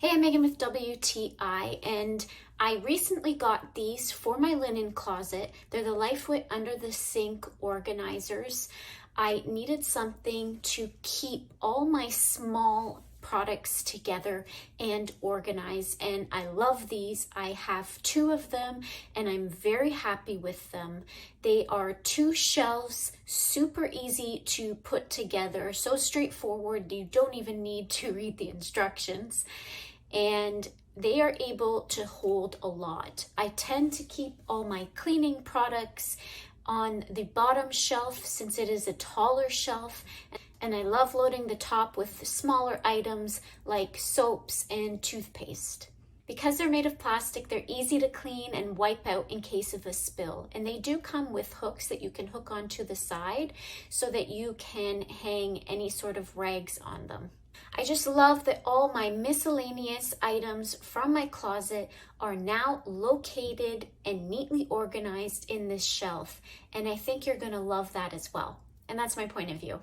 Hey, I'm Megan with WTI, and I recently got these for my linen closet. They're the Lifewit under the sink organizers. I needed something to keep all my small products together and organized, and I love these. I have two of them and I'm very happy with them. They are two shelves, super easy to put together, so straightforward you don't even need to read the instructions. And they are able to hold a lot. I tend to keep all my cleaning products on the bottom shelf since it is a taller shelf, and I love loading the top with smaller items like soaps and toothpaste. Because they're made of plastic, they're easy to clean and wipe out in case of a spill. And they do come with hooks that you can hook onto the side so that you can hang any sort of rags on them. I just love that all my miscellaneous items from my closet are now located and neatly organized in this shelf. And I think you're going to love that as well. And that's my point of view.